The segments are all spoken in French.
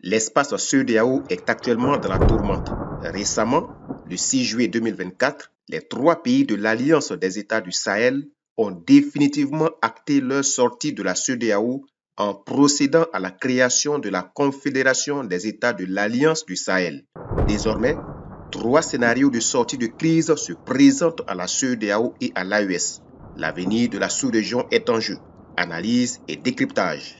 L'espace CEDEAO est actuellement dans la tourmente. Récemment, le 6 juillet 2024, les 3 pays de l'Alliance des États du Sahel ont définitivement acté leur sortie de la CEDEAO en procédant à la création de la Confédération des États de l'Alliance du Sahel. Désormais, 3 scénarios de sortie de crise se présentent à la CEDEAO et à l'AES. L'avenir de la sous-région est en jeu. Analyse et décryptage.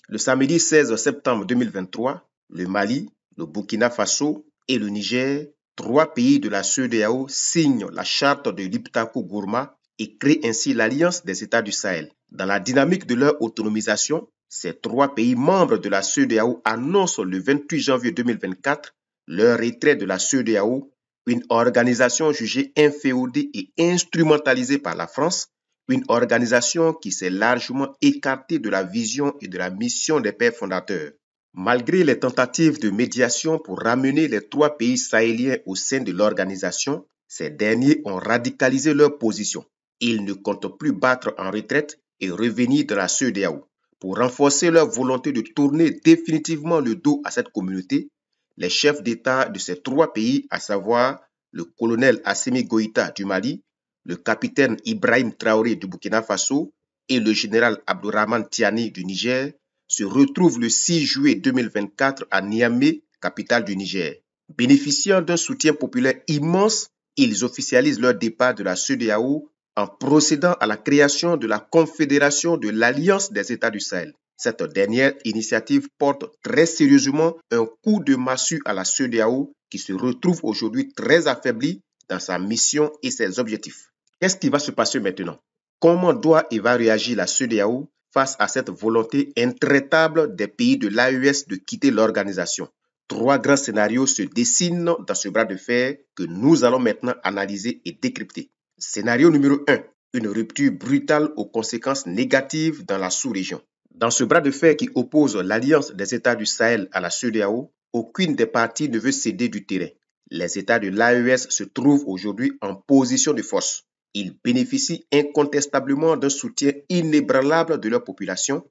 Le samedi 16 septembre 2023, le Mali, le Burkina Faso et le Niger, 3 pays de la CEDEAO, signent la charte de l'Iptako-Gourma et créent ainsi l'Alliance des États du Sahel. Dans la dynamique de leur autonomisation, ces 3 pays membres de la CEDEAO annoncent le 28 janvier 2024 leur retrait de la CEDEAO, une organisation jugée inféodée et instrumentalisée par la France, une organisation qui s'est largement écartée de la vision et de la mission des pères fondateurs. Malgré les tentatives de médiation pour ramener les 3 pays sahéliens au sein de l'organisation, ces derniers ont radicalisé leur position. Ils ne comptent plus battre en retraite et revenir dans la CEDEAO. Pour renforcer leur volonté de tourner définitivement le dos à cette communauté, les chefs d'État de ces 3 pays, à savoir le colonel Assimi Goïta du Mali, le capitaine Ibrahim Traoré du Burkina Faso et le général Abdourahmane Tiani du Niger, se retrouvent le 6 juillet 2024 à Niamey, capitale du Niger. Bénéficiant d'un soutien populaire immense, ils officialisent leur départ de la CEDEAO en procédant à la création de la Confédération de l'Alliance des États du Sahel. Cette dernière initiative porte très sérieusement un coup de massue à la CEDEAO qui se retrouve aujourd'hui très affaiblie dans sa mission et ses objectifs. Qu'est-ce qui va se passer maintenant? Comment doit et va réagir la CEDEAO face à cette volonté intraitable des pays de l'AES de quitter l'organisation? 3 grands scénarios se dessinent dans ce bras de fer que nous allons maintenant analyser et décrypter. Scénario numéro 1, une rupture brutale aux conséquences négatives dans la sous-région. Dans ce bras de fer qui oppose l'Alliance des États du Sahel à la CEDEAO, aucune des parties ne veut céder du terrain. Les États de l'AES se trouvent aujourd'hui en position de force. Ils bénéficient incontestablement d'un soutien inébranlable de leur population,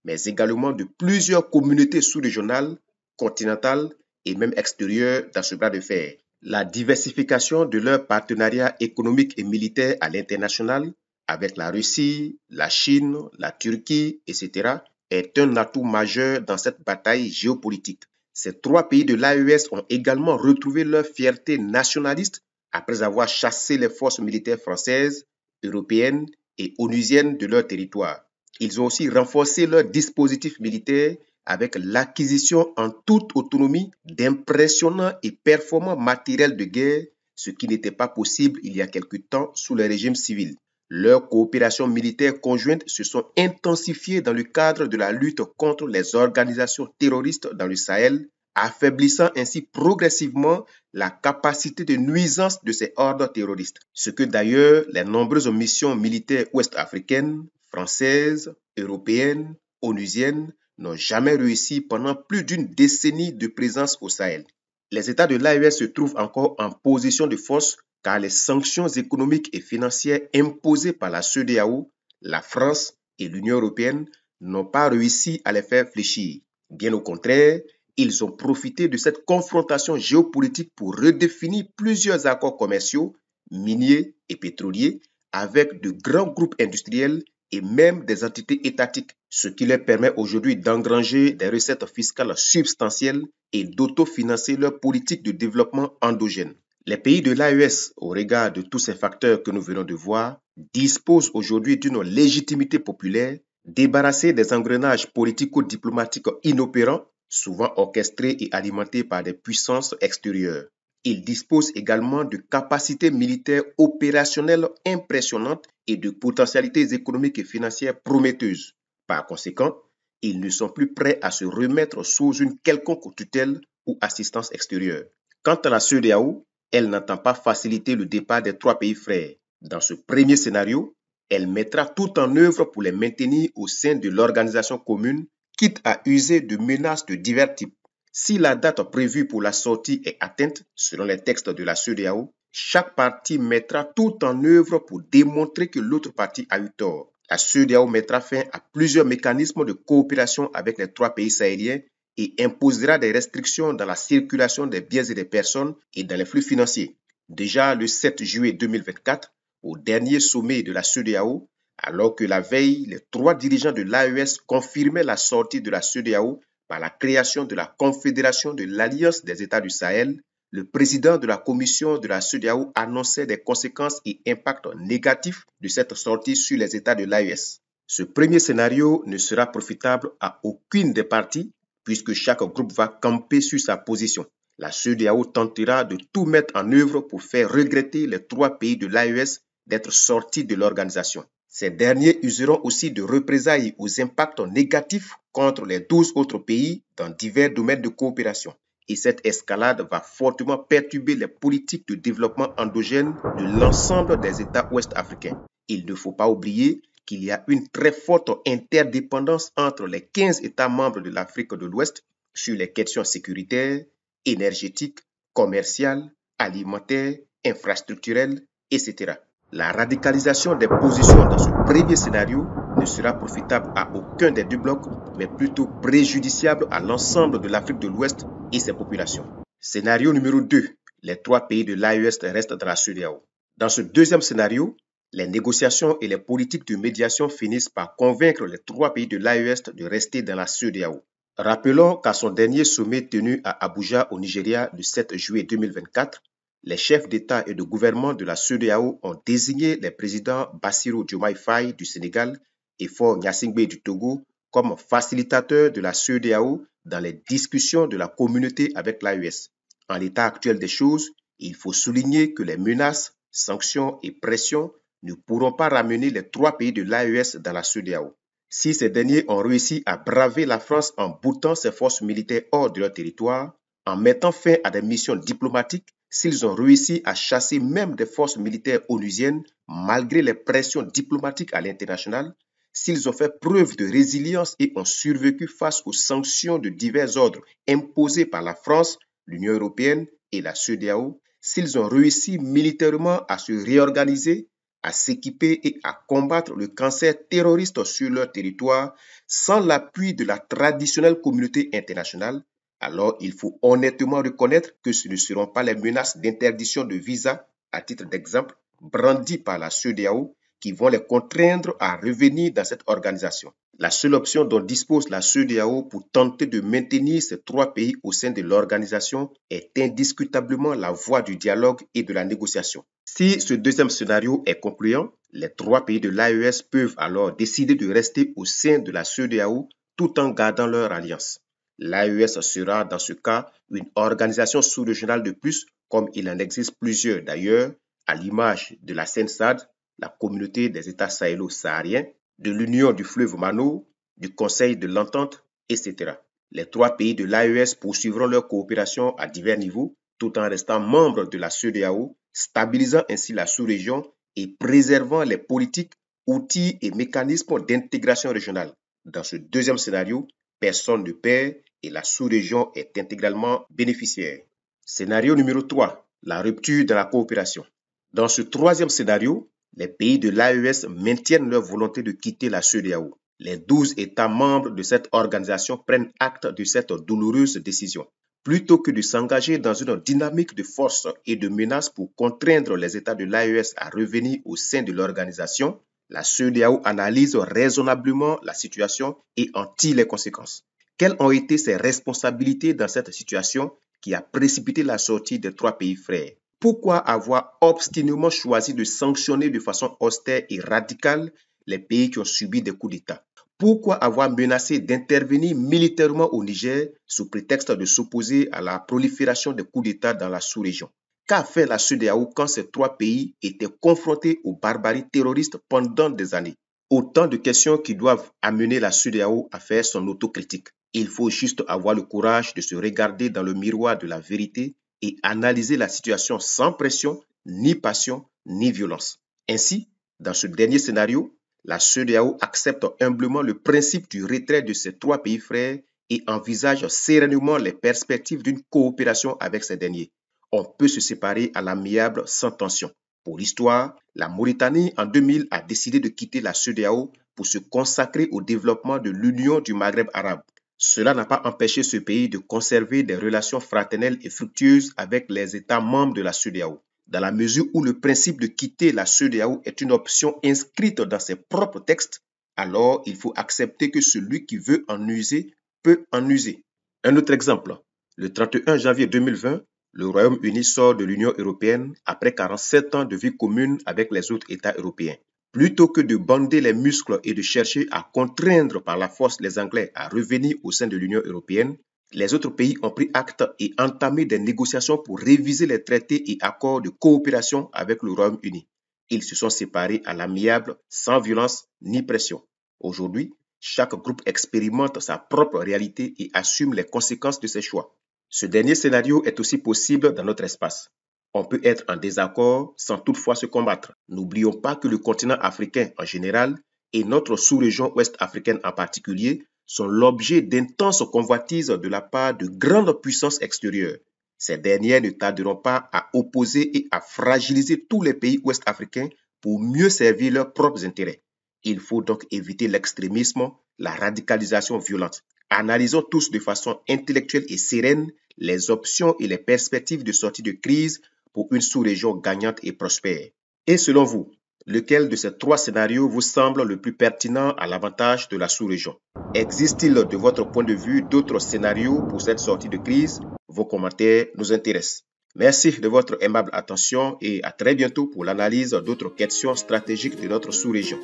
mais également de plusieurs communautés sous-régionales, continentales et même extérieures dans ce bras de fer. La diversification de leurs partenariats économiques et militaires à l'international, avec la Russie, la Chine, la Turquie, etc., est un atout majeur dans cette bataille géopolitique. Ces 3 pays de l'AES ont également retrouvé leur fierté nationaliste après avoir chassé les forces militaires françaises, européennes et onusiennes de leur territoire. Ils ont aussi renforcé leur dispositif militaire avec l'acquisition en toute autonomie d'impressionnants et performants matériels de guerre, ce qui n'était pas possible il y a quelque temps sous le régime civil. Leurs coopérations militaires conjointes se sont intensifiées dans le cadre de la lutte contre les organisations terroristes dans le Sahel, affaiblissant ainsi progressivement la capacité de nuisance de ces hordes terroristes. Ce que d'ailleurs les nombreuses missions militaires ouest-africaines, françaises, européennes, onusiennes n'ont jamais réussi pendant plus d'une décennie de présence au Sahel. Les États de l'AES se trouvent encore en position de force car les sanctions économiques et financières imposées par la CEDEAO, la France et l'Union européenne n'ont pas réussi à les faire fléchir. Bien au contraire, ils ont profité de cette confrontation géopolitique pour redéfinir plusieurs accords commerciaux, miniers et pétroliers avec de grands groupes industriels et même des entités étatiques, ce qui leur permet aujourd'hui d'engranger des recettes fiscales substantielles et d'autofinancer leur politique de développement endogène. Les pays de l'AES, au regard de tous ces facteurs que nous venons de voir, disposent aujourd'hui d'une légitimité populaire, débarrassés des engrenages politico-diplomatiques inopérants, souvent orchestrés et alimentés par des puissances extérieures. Ils disposent également de capacités militaires opérationnelles impressionnantes et de potentialités économiques et financières prometteuses. Par conséquent, ils ne sont plus prêts à se remettre sous une quelconque tutelle ou assistance extérieure. Quant à la CEDEAO, elle n'entend pas faciliter le départ des 3 pays frères. Dans ce premier scénario, elle mettra tout en œuvre pour les maintenir au sein de l'organisation commune, quitte à user de menaces de divers types. Si la date prévue pour la sortie est atteinte, selon les textes de la CEDEAO, Chaque partie mettra tout en œuvre pour démontrer que l'autre partie a eu tort. La CEDEAO mettra fin à plusieurs mécanismes de coopération avec les 3 pays sahéliens et imposera des restrictions dans la circulation des biens et des personnes et dans les flux financiers. Déjà le 7 juillet 2024, au dernier sommet de la CEDEAO, alors que la veille, les 3 dirigeants de l'AES confirmaient la sortie de la CEDEAO par la création de la Confédération de l'Alliance des États du Sahel, le président de la commission de la CEDEAO annonçait des conséquences et impacts négatifs de cette sortie sur les États de l'AES. Ce premier scénario ne sera profitable à aucune des parties puisque chaque groupe va camper sur sa position. La CEDEAO tentera de tout mettre en œuvre pour faire regretter les 3 pays de l'AES d'être sortis de l'organisation. Ces derniers useront aussi de représailles aux impacts négatifs contre les 12 autres pays dans divers domaines de coopération. Et cette escalade va fortement perturber les politiques de développement endogènes de l'ensemble des États ouest-africains. Il ne faut pas oublier qu'il y a une très forte interdépendance entre les 15 États membres de l'Afrique de l'Ouest sur les questions sécuritaires, énergétiques, commerciales, alimentaires, infrastructurelles, etc. La radicalisation des positions dans ce premier scénario ne sera profitable à aucun des 2 blocs, mais plutôt préjudiciable à l'ensemble de l'Afrique de l'Ouest et ses populations. Scénario numéro 2. Les 3 pays de l'AES restent dans la CEDEAO. Dans ce deuxième scénario, les négociations et les politiques de médiation finissent par convaincre les 3 pays de l'AES de rester dans la CEDEAO. Rappelons qu'à son dernier sommet tenu à Abuja au Nigeria le 7 juillet 2024, les chefs d'État et de gouvernement de la CEDEAO ont désigné les présidents Bassirou Diomaye Faye du Sénégal et Faure Gnassingbé du Togo comme facilitateurs de la CEDEAO dans les discussions de la communauté avec l'AES. En l'état actuel des choses, il faut souligner que les menaces, sanctions et pressions ne pourront pas ramener les 3 pays de l'AES dans la CEDEAO. Si ces derniers ont réussi à braver la France en boutant ses forces militaires hors de leur territoire, en mettant fin à des missions diplomatiques, s'ils ont réussi à chasser même des forces militaires onusiennes malgré les pressions diplomatiques à l'international, s'ils ont fait preuve de résilience et ont survécu face aux sanctions de divers ordres imposées par la France, l'Union européenne et la CEDEAO, s'ils ont réussi militairement à se réorganiser, à s'équiper et à combattre le cancer terroriste sur leur territoire sans l'appui de la traditionnelle communauté internationale, alors il faut honnêtement reconnaître que ce ne seront pas les menaces d'interdiction de visa, à titre d'exemple, brandies par la CEDEAO, qui vont les contraindre à revenir dans cette organisation. La seule option dont dispose la CEDEAO pour tenter de maintenir ces 3 pays au sein de l'organisation est indiscutablement la voie du dialogue et de la négociation. Si ce deuxième scénario est concluant, les 3 pays de l'AES peuvent alors décider de rester au sein de la CEDEAO tout en gardant leur alliance. L'AES sera dans ce cas une organisation sous-régionale de plus, comme il en existe plusieurs d'ailleurs, à l'image de la CENSAD, la communauté des États sahélo-sahariens, de l'Union du fleuve Mano, du Conseil de l'Entente, etc. Les 3 pays de l'AES poursuivront leur coopération à divers niveaux, tout en restant membres de la CEDEAO, stabilisant ainsi la sous-région et préservant les politiques, outils et mécanismes d'intégration régionale. Dans ce deuxième scénario, personne ne perd et la sous-région est intégralement bénéficiaire. Scénario numéro 3, la rupture de la coopération. Dans ce troisième scénario, les pays de l'AES maintiennent leur volonté de quitter la CEDEAO. Les 12 États membres de cette organisation prennent acte de cette douloureuse décision. Plutôt que de s'engager dans une dynamique de force et de menaces pour contraindre les États de l'AES à revenir au sein de l'organisation, la CEDEAO analyse raisonnablement la situation et en tire les conséquences. Quelles ont été ses responsabilités dans cette situation qui a précipité la sortie des 3 pays frères? Pourquoi avoir obstinément choisi de sanctionner de façon austère et radicale les pays qui ont subi des coups d'État? Pourquoi avoir menacé d'intervenir militairement au Niger sous prétexte de s'opposer à la prolifération des coups d'État dans la sous-région? Qu'a fait la CEDEAO quand ces 3 pays étaient confrontés aux barbaries terroristes pendant des années? Autant de questions qui doivent amener la CEDEAO à faire son autocritique. Il faut juste avoir le courage de se regarder dans le miroir de la vérité et analyser la situation sans pression, ni passion, ni violence. Ainsi, dans ce dernier scénario, la CEDEAO accepte humblement le principe du retrait de ces 3 pays frères et envisage sereinement les perspectives d'une coopération avec ces derniers. on peut se séparer à l'amiable sans tension. Pour l'histoire, la Mauritanie en 2000 a décidé de quitter la CEDEAO pour se consacrer au développement de l'Union du Maghreb arabe. Cela n'a pas empêché ce pays de conserver des relations fraternelles et fructueuses avec les États membres de la CEDEAO. Dans la mesure où le principe de quitter la CEDEAO est une option inscrite dans ses propres textes, alors il faut accepter que celui qui veut en user peut en user. Un autre exemple, le 31 janvier 2020, le Royaume-Uni sort de l'Union européenne après 47 ans de vie commune avec les autres États européens. Plutôt que de bander les muscles et de chercher à contraindre par la force les Anglais à revenir au sein de l'Union européenne, les autres pays ont pris acte et entamé des négociations pour réviser les traités et accords de coopération avec le Royaume-Uni. Ils se sont séparés à l'amiable, sans violence ni pression. Aujourd'hui, chaque groupe expérimente sa propre réalité et assume les conséquences de ses choix. Ce dernier scénario est aussi possible dans notre espace. On peut être en désaccord sans toutefois se combattre. N'oublions pas que le continent africain en général et notre sous-région ouest africaine en particulier sont l'objet d'intenses convoitises de la part de grandes puissances extérieures. Ces dernières ne tarderont pas à opposer et à fragiliser tous les pays ouest africains pour mieux servir leurs propres intérêts. Il faut donc éviter l'extrémisme, la radicalisation violente. Analysons tous de façon intellectuelle et sereine les options et les perspectives de sortie de crise pour une sous-région gagnante et prospère. Et selon vous, lequel de ces trois scénarios vous semble le plus pertinent à l'avantage de la sous-région? Existe-t-il de votre point de vue d'autres scénarios pour cette sortie de crise? Vos commentaires nous intéressent. Merci de votre aimable attention et à très bientôt pour l'analyse d'autres questions stratégiques de notre sous-région.